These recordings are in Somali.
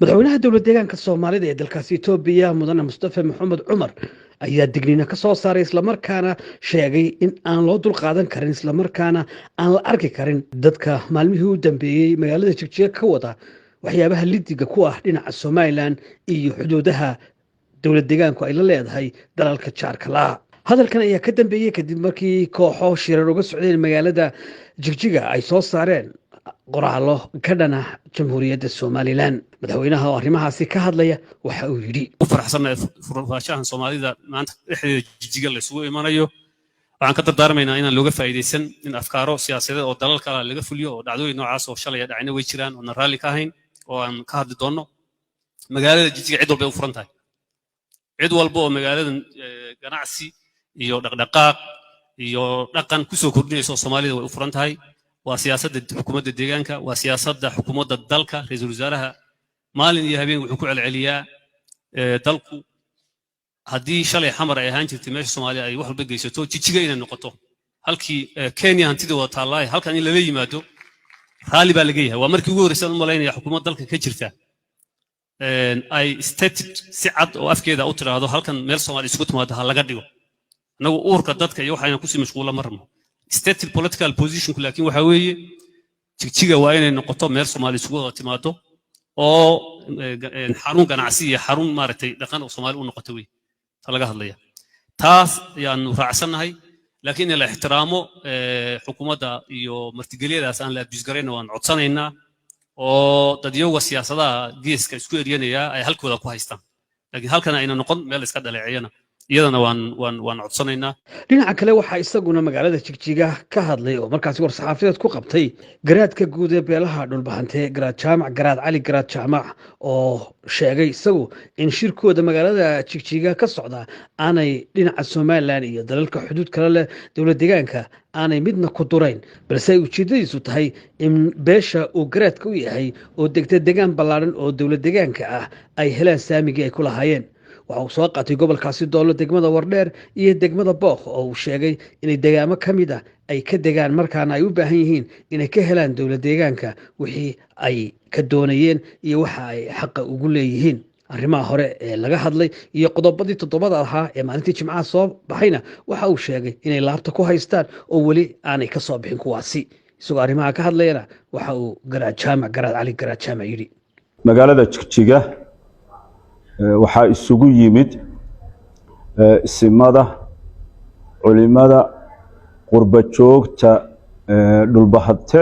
madaxweynaha dowlad deegaanka Soomaalida ee dalkaasi Itoobiya mudane Mustafa Maxamed Cumar ayaa digniino ka soo saaray isla markaana sheegay in aan loo dul qaadan karin isla markaana aan la arki karin dadka maalmihii u dambeeyay magaalada Jigjiga ka wada waxyaabaha lidiga ku ah dhinaca Somaliland iyo xuduudaha dowlad deegaanku ay la leedahay dalalka jaarka la hadalkan ayaa ka dambeeyay kadib markii kooxo shirar uga socdeen magaalada Jigjiga ay soo saareen qoraallo ka dhana jamhuuriyadda Somaliland madaxweynaha oo arrimahaasi ka hadlaya waxa uu yiri u faraxsanahay furfashahan Soomaalida maanta dhexdeeda Jigjiga la isugu imanayo waxaan ka dardaarmaynaa inaan looga faa'iideysan in afkaaro siyaasadeed oo dalal kale laga fuliyo oo dhacdooyin noocaas oo shalay dhacayna way jiraan oo raalli ka ahayn oo aan ka hadli doono magaalada Jigjiga cid walba u furan tahay cid walba oo magaaladan ganacsi iyo dhaqdhaqaaq iyo dhaqan ku soo kordhinayso Soomaalida way u furan tahay waa siyaasadda xukuumadda deegaanka waa siyaasadda xukuumadda dalka ra'iisul wasaaraha maalin iyo habeen wuxuu ku celceliyaa dalku haddii shalay xamar ay ahaan jirtay meesha Soomaaliya ay wax walba geysato Jigjiga inay noqoto halkii Kenya hantida wada taallay halkan in la yimaado raali baa laga yahay waa markii ugu horeysay umaleynaya xukuumadda dalka ka jirta ay stated si cad oo afkeeda u tiraahdo halkan meel Soomaali isku timaado ha laga dhigo anagu uurka dadka iyo waxayna ku sii mashquula marno stated political position laakiin waxa weeye Jigjiga waa inay noqoto meel Soomaali isugu wada timaado oo xarun ganacsi iyo xarun maaragtay dhaqan oo Soomaali u noqoto way laga hadlaya taas ayaan raacsanahay laakiin in la ixtiraamo xukuumadda iyo martigeliyadaas aan la abjisgareyno waan codsanaynaa oo dadyoga siyaasadaha geeska isku eriyanaya ay halkooda ku haystaan laakiin halkan ayna noqon meel iska dhaleeciyana iyadana waan codsanaynaa dhinaca kale waxa isaguna magaalada Jigjiga ka hadlay oo markaas war saxaafadeed ku qabtay garaadka guud ee beelaha dhulbahante garaad jaamac garaad cali garaad jaamac oo sheegay isagu in shirkooda magaalada Jigjiga ka socda aanay dhinaca Somaliland iyo dalalka xuduud kale leh dowlad deegaanka aanay midna ku durayn balse ujeedadiisu tahay in beesha uu garaadka u yahay oo degta deegaan ballaaran oo dowlad deegaanka ah ay helaan saamigii ay ku lahaayeen waxa uu soo qaatay gobolkaasi doolo degmada Wardheer iyo degmada Booq oo uu sheegay inay deegaamo ka mid ah ay ka degaan markaana ay u baahan yihiin inay ka helaan dowlad deegaanka wixii ay ka doonayeen iyo waxa ay xaq ugu leeyihiin arrimaha hore ee laga hadlay iyo qodobadii toddobada ahaa ee maalintii Jimcaha soo baxayna waxa uu sheegay inay laabta ku haystaan oo wali aanay ka soo bixin kuwaasi isagoo arrimaha ka hadlayna waxa uu garaad jaamac garaad cali garaad jaamac yiri magaalada Jigjiga waxaa isugu yimid isimada culimada qurba joogta dhulbahante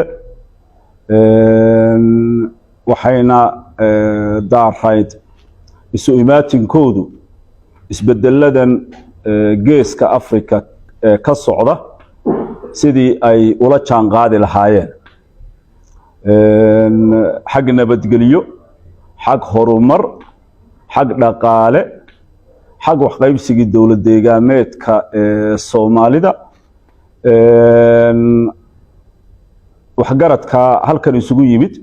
waxayna daarayd isu imaatinkoodu isbedeladan geeska Afrika ka socda sidii ay ula jaan qaadi lahaayeen xag nabadgelyo xag horumar xag dhaqaale xag wax qaybsigii dowlad deegaameedka Soomaalida waxgaradka halkan isugu yimid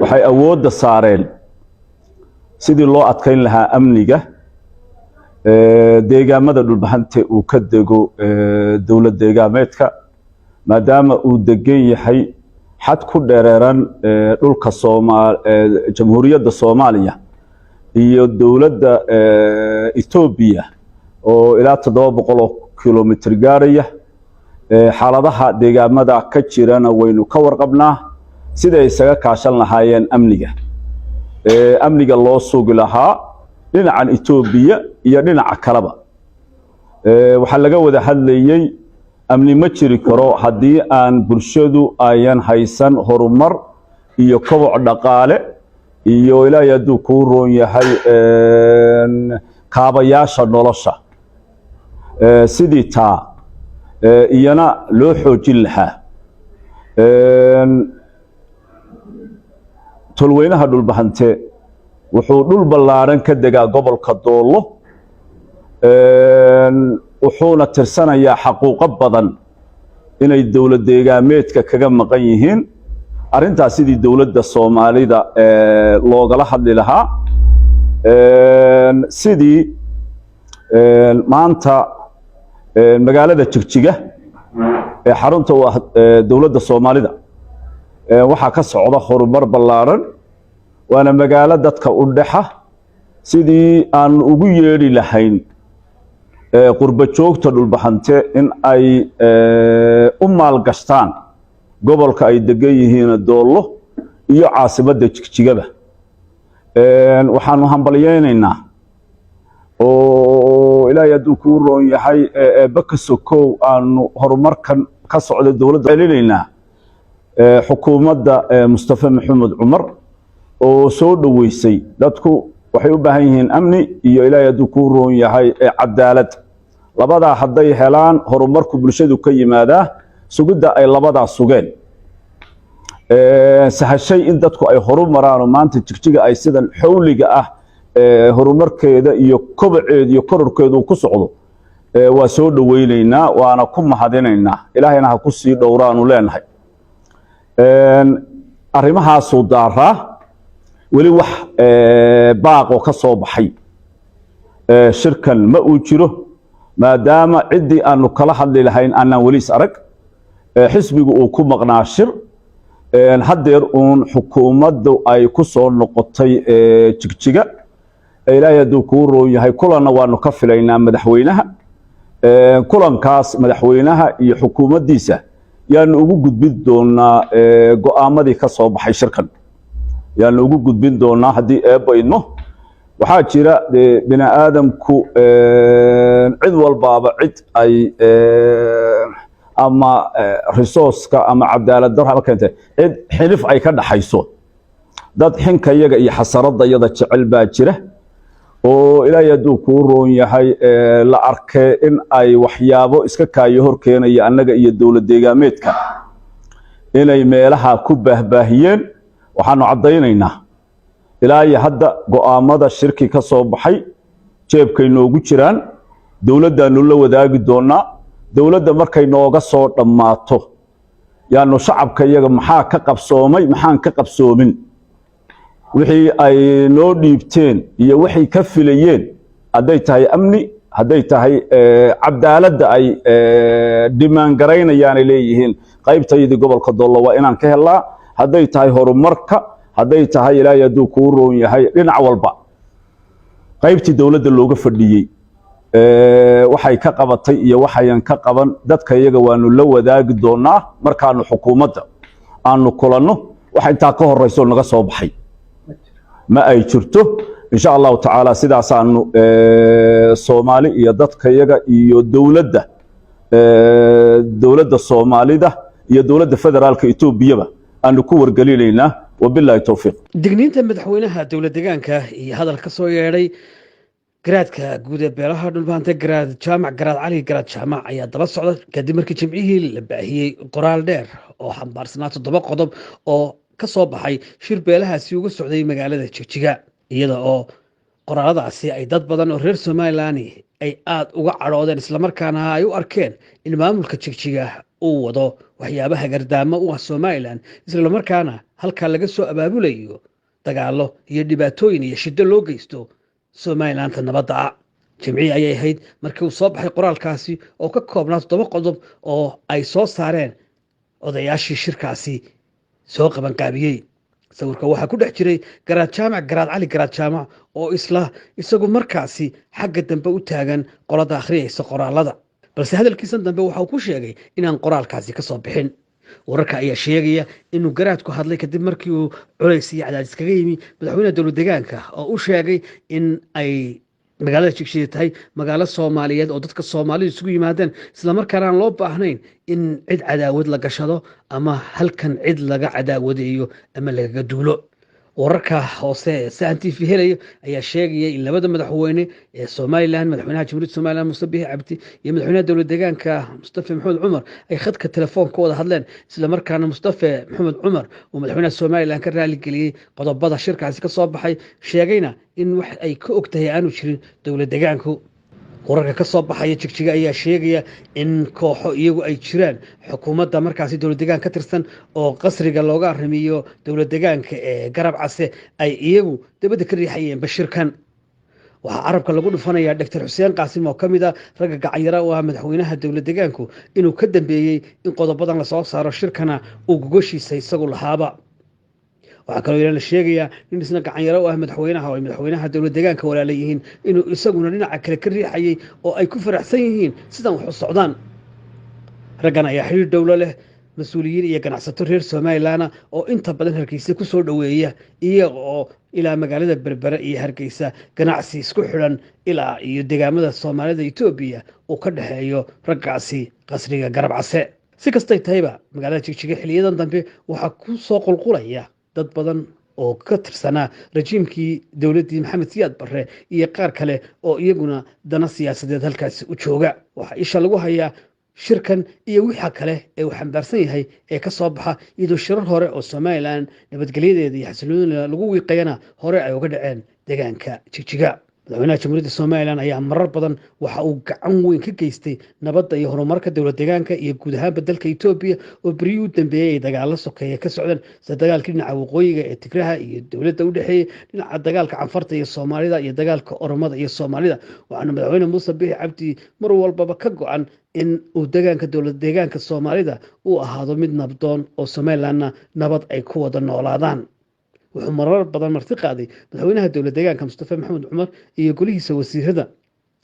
waxay awoodda saareen sidii loo adkeyn lahaa amniga deegaamada dhulbahante uu ka dego dowlad deegaameedka maadaama uu degan yahay xad ku dheereeran dhulka jamhuuriyadda Soomaaliya iyo dowladda Itoobiya oo ilaa 700 kilomitir gaaraya xaaladaha deegaamada ka jirana waynu ka warqabnaa sida ay isaga kaashan lahaayeen amniga loo sugi lahaa dhinacan Itoobiya iyo dhinaca kaleba waxa laga wada hadlayay amni ma jiri karo haddii aan bulshadu ayan haysan horumar iyo koboc dhaqaale iyo ilaahay hadduu ku roon yahay kaabayaasha nolosha sidii taa iyana loo xoojin lahaa tolweynaha dhulbahante wuxuu dhul ballaaran ka degaa gobolka Doolo wuxuuna tirsanayaa xaquuqo badan inay dowlad deegaameedka kaga maqan yihiin arrintaas sidii dowladda Soomaalida loogala hadli lahaa sidii maanta magaalada Jigjiga ee xarunta dowladda Soomaalida waxa ka socda horumar ballaaran waana magaalo dadka u dhexa sidii aan ugu yeedhi lahayn qurba joogta dhulbahante in ay u maalgashtaan gobolka ay degan yihiin doollo iyo caasimadda jigjigaba waxaanu hambalyeynaynaa oo ilaahay hadduu kuu roon yahay eebba ka sokow aanu horumarkan ka socda dowladda celinaynaa xukuumadda mustafa maxamed cumar oo soo dhoweysay dadku waxay u baahan yihiin amni iyo ilaahay hadduu kuu roon yahay cadaalad labadaa hadday helaan horumarku bulshadu ka yimaadaa sugidda ay labadaa sugeen sahashay in dadku ay horumaraan oo maanta jigjiga ay sidan xawliga ah horumarkeeda iyo kobaceeda iyo kororkeedu ku socdo waa soo dhaweynaynaa waana ku mahadinaynaa ilaahayna ha ku sii dhowraanu leenahay arrimahaasuu daaraa weli wax baaqoo ka soo baxay shirkan ma uu jiro maadaama ciddii aanu kala hadli lahayn aanaan weli is arag xisbigu uu ku maqnaa shir haddeer uun xukuumaddu ay ku soo noqotay jigjiga ilaahay hadduu kuu roon yahay kulanna waanu ka filaynaa madaxweynaha kulankaas madaxweynaha iyo xukuumaddiisa yaanu ugu gudbin doonaa go'aamadii ka soo baxay shirkan yaanu ugu gudbin doonaa haddii eebba idmo waxaa jira bini aadamku cid walbaaba cid ay ama resourceka ama cadaalad darro ama keentay cid xilif ay ka dhaxayso dad xinka iyaga iyo xasaradda iyada jecel baa jira oo ilaahay hadduu kuu roon yahay la arkay in ay waxyaabo iska kaayo hor keenaya annaga iyo dowlad deegaameedka inay meelaha ku baahbaahiyeen waxaanu caddaynaynaa ilaa iyo hadda go'aamada shirki ka soo baxay jeebkay noogu jiraan dowladdaanu la wadaagi doonaa dowladda markay nooga soo dhammaato yaanu shacabka iyaga maxaa ka qabsoomay maxaan ka qabsoomin wixii ay noo dhiibteen iyo waxay ka filayeen hadday tahay amni hadday tahay cadaaladda ay dhimaangaraynayaan ay leeyihiin qaybtaydii gobolka doollo waa inaan ka helnaa hadday tahay horumarka hadday tahay ilaahay hadduu kuu roon yahay dhinac walba qaybtii dowladda looga fadhiyey waxay ka qabatay iyo waxayan ka qaban dadka iyaga waanu la wadaagi doonaa markaanu xukuumadda aanu kulanno wax intaa ka horeyso naga soo baxay ma ay jirto insha allahu tacaala sidaasaanu soomaali iyo dadka iyaga iyo dowladda soomaalida iyo dowladda federaalka etoobiyaba aanu ku wargelinaynaa wabilaahi towfiiq digniinta madaxweynaha dowlad deegaanka iyo hadal ka soo yeedhay garaadka guud ee beelaha dhulbahante garaad jaamac garaad cali garaad jaamac ayaa daba socda kadib markii jimcihii la baahiyey qoraal dheer oo xambaarsanaa 7 qodob oo ka soo baxay shir beelahaasi uga socday magaalada jigjiga iyada oo qoraaladaasi ay dad badan oo reer Soomaaliland ay aad uga cadhoodeen islamarkaana ay u arkeen in maamulka jigjiga uu wado waxyaabaha gardaamo u ah Soomaaliland islamarkaana halka laga soo abaabulayo dagaalo iyo dhibaatooyin iyo shiddo loo geysto Soomaaliland nabadda jimcihii ayay ahayd markii uu soo baxay qoraalkaasi oo ka koobnaa 7 qodob oo ay soo saareen odayaashii shirkaasi soo qaban qaabiyey sawirka waxaa ku dhex jiray garaad jaamac garaad cali garaad jaamac oo isagu markaasi xagga dambe u taagan qolada akhriyaysa qoraalada balse hadalkiisan dambe waxa uu ku sheegay inaan qoraalkaasi ka soo bixin wararka ayaa sheegaya inuu garaadku hadlay kadib markii uu culays iyo cadaadis kaga yimi madaxweynaha dowlad deegaanka oo u sheegay in ay magaalada jigjiga tahay magaalo Soomaaliyeed oo dadka Soomaalidu isugu yimaadeen isla markaana aan loo baahnayn in cid cadaawad la gashado ama halkan cid laga cadaawadeeyo ama laga duulo wararka hoose Sahan TV helay ayaa sheegay in labada madaxweyne ee Soomaaliland madaxweynaha Jamhuuriyadda Soomaaliland Muuse Biixi Cabdi iyo madaxweynaha dowlad deegaanka Mustafa Maxamed Cumar ay khadka telefoonka wada hadleen isla markaana Mustafa Maxamed Cumar oo madaxweynaha Soomaaliland ka raali geliyay qodobada shirkaasi ka soo baxay sheegayna in wax ay ka ogtahay aanu jirin dowlad deegaanku wararka ka soo baxaya jigjiga ayaa sheegaya in kooxo iyagu ay jiraan xukuumadda markaasi dowlad deegaan ka tirsan oo qasriga looga arrimiyo dowlad deegaanka ee garab case ay iyagu dibadda ka riixayeen bashirkan waxaa carabka lagu dhufanayaa Dr. Xuseen Qaasim oo kamid ah ragga gacanyara oo ah madaxweynaha dowlad deegaanku inuu ka dambeeyay in qodobadan la soo saaro shirkana uu gogoshiisa isagu lahaaba waxaa kaloo la sheegayaa in isna gacanyaro u ah madaxweynaha oo ay madaxweynaha dowlad deegaanka walaala yihiin inuu isaguna dhinaca kale ka riixayay oo ay ku faraxsan yihiin sidan wax u socdaan raggan ayaa xiriir dowlo leh mas-uuliyiin iyo ganacsato reer somalilan oo inta badan hargeysa ku soo dhoweeya iyaga oo ilaa magaalada berbere iyo hargeysa ganacsi isku xidhan ilaa iyo deegaamada soomaalida etoobiya uu ka dhexeeyo raggaasi qasriga garab case si kastay tahayba magaalada jigjiga xiliyadan dambe waxaa ku soo qulqulaya dad badan oo ka tirsanaa rajiimkii dowladdii maxamed siyaad barre iyo qaar kale oo iyaguna dana siyaasadeed halkaasi u jooga waxaa isha lagu hayaa shirkan iyo wixii kale ee uu xambaarsan yahay ee ka soo baxa iyadoo shirar hore oo somalilan nabadgelyadeeda iyo xasiloonida lagu wiiqayana hore ay uga dhaceen deegaanka jigjiga madaxweynaha jamhuuriyadda somalilan ayaa marar badan waxa uu gacan weyn ka geystay nabadda iyo horumarka dowlad deegaanka iyo guud ahaanba dalka etoobiya oo beryihii u dambeeyey ay dagaalo sokeeye ka socdeen sida dagaalkii dhinaca waqooyiga ee tigraha iyo dowladda u dhexeeyey dhinaca dagaalka canfarta iyo soomaalida iyo dagaalka oromada iyo soomaalida waxaana madaxweyne muuse bixi cabdi mar walbaba ka go-an in uu deegaanka dowlad deegaanka soomaalida uu ahaado mid nabdoon oo somalilanna nabad ay ku wada noolaadaan wuxuu marar badan marti qaaday madaxweynaha dowlad deegaanka mustafa maxamed cumar iyo golihiisa wasiirada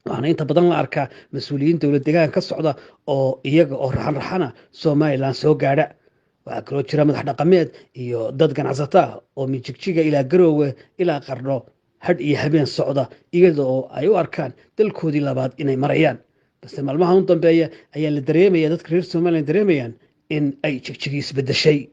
waxaana inta badan la arkaa mas-uuliyiin dowlad deegaanka ka socda oo iyaga oo raxan somalilan soo gaadha waxaa kaloo jira madax dhaqameed iyo dad ganacsato ah oo mijigjiga ilaa garoowe ilaa qardho hadh iyo habeen socda iyada oo ay u arkaan dalkoodii labaad inay marayaan balse maalmahan u dambeeya ayaa la dareemaya dadka reer somalilan dareemayaan in ay jigjigi isbedeshay